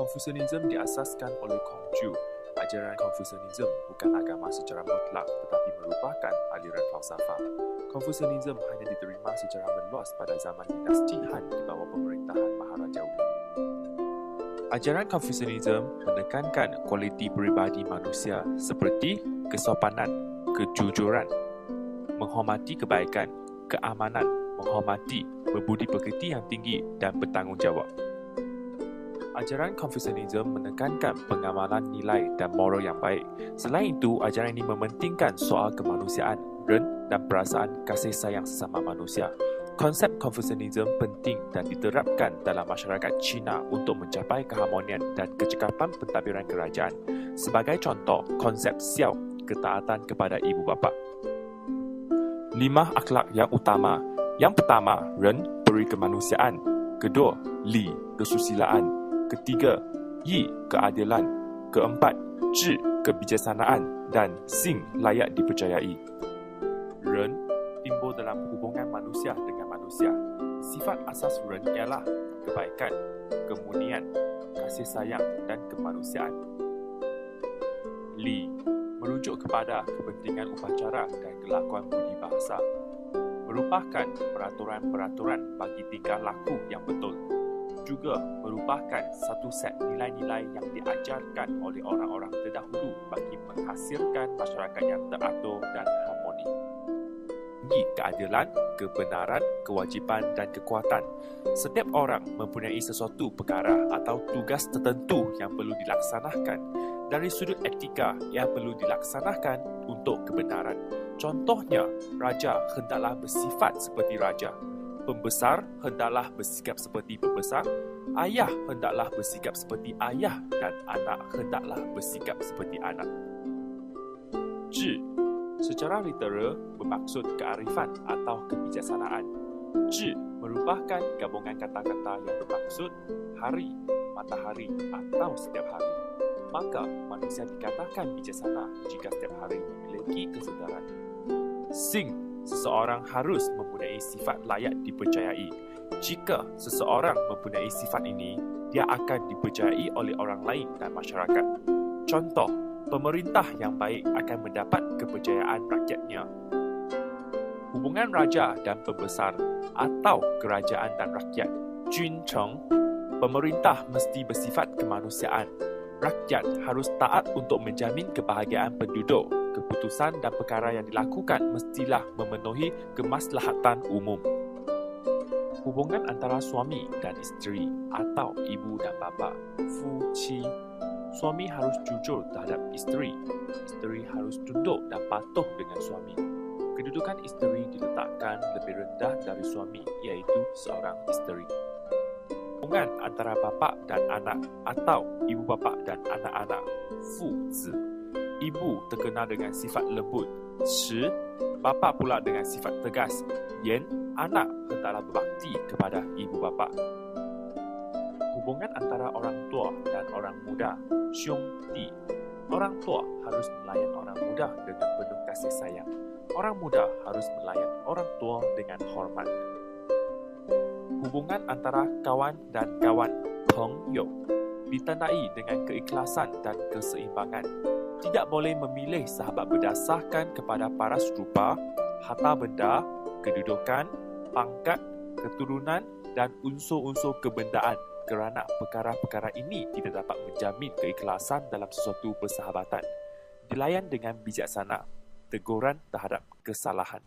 Confucianism diasaskan oleh Konghucu. Ajaran Confucianism bukan agama secara mutlak tetapi merupakan aliran falsafah. Confucianism hanya diterima secara meluas pada zaman dinasti Han di bawah pemerintahan Maharaja Wu. Ajaran Confucianism menekankan kualiti peribadi manusia seperti kesopanan, kejujuran, menghormati kebaikan, keamanan, menghormati, berbudi pekerti yang tinggi dan bertanggungjawab. Ajaran Confucianism menekankan pengamalan nilai dan moral yang baik. Selain itu, ajaran ini mementingkan soal kemanusiaan, ren dan perasaan kasih sayang sesama manusia. Konsep Confucianism penting dan diterapkan dalam masyarakat Cina untuk mencapai keharmonian dan kecekapan pentadbiran kerajaan. Sebagai contoh, konsep Xiao, ketaatan kepada ibu bapa. 5 akhlak yang utama. Yang pertama, ren, peri kemanusiaan. Kedua, li, kesusilaan. Ketiga, yi, keadilan. Keempat, zhi, kebijaksanaan. Dan xing, layak dipercayai. Ren timbul dalam hubungan manusia dengan manusia. Sifat asas ren ialah kebaikan, kemurnian, kasih sayang dan kemanusiaan. Li merujuk kepada kepentingan upacara dan kelakuan budi bahasa. Merupakan peraturan-peraturan bagi tingkah laku yang betul. Juga merupakan satu set nilai-nilai yang diajarkan oleh orang-orang terdahulu bagi menghasilkan masyarakat yang teratur dan harmoni. Ini keadilan, kebenaran, kewajipan dan kekuatan. Setiap orang mempunyai sesuatu perkara atau tugas tertentu yang perlu dilaksanakan. Dari sudut etika, ia perlu dilaksanakan untuk kebenaran. Contohnya, raja hendaklah bersifat seperti raja. Pembesar hendaklah bersikap seperti pembesar, ayah hendaklah bersikap seperti ayah dan anak hendaklah bersikap seperti anak. Zhi secara literal bermaksud kearifan atau kebijaksanaan. Zhi merupakan gabungan kata-kata yang bermaksud hari, matahari atau setiap hari. Maka manusia dikatakan bijaksana jika setiap hari memiliki kesedaran. Xing, seseorang harus mempunyai sifat layak dipercayai. Jika seseorang mempunyai sifat ini, dia akan dipercayai oleh orang lain dan masyarakat. Contoh, pemerintah yang baik akan mendapat kepercayaan rakyatnya. Hubungan raja dan pembesar atau kerajaan dan rakyat. Jun Cheng, pemerintah mesti bersifat kemanusiaan. Rakyat harus taat untuk menjamin kebahagiaan penduduk. Keputusan dan perkara yang dilakukan mestilah memenuhi kemaslahatan umum. Hubungan antara suami dan isteri atau ibu dan bapa. Fu qi. Suami harus jujur terhadap isteri. Isteri harus tunduk dan patuh dengan suami. Kedudukan isteri diletakkan lebih rendah dari suami, iaitu seorang isteri. Hubungan antara bapa dan anak atau ibu bapa dan anak-anak. Fu zi. Ibu terkenal dengan sifat lembut. Shi, bapa pula dengan sifat tegas. Yan, anak hendaklah berbakti kepada ibu bapa. Hubungan antara orang tua dan orang muda. Xiong di. Orang tua harus melayan orang muda dengan penuh kasih sayang. Orang muda harus melayan orang tua dengan hormat. Hubungan antara kawan dan kawan, pengyou, ditandai dengan keikhlasan dan keseimbangan. Tidak boleh memilih sahabat berdasarkan kepada paras rupa, harta benda, kedudukan, pangkat, keturunan dan unsur-unsur kebendaan kerana perkara-perkara ini tidak dapat menjamin keikhlasan dalam sesuatu persahabatan. Dilayan dengan bijaksana, teguran terhadap kesalahan.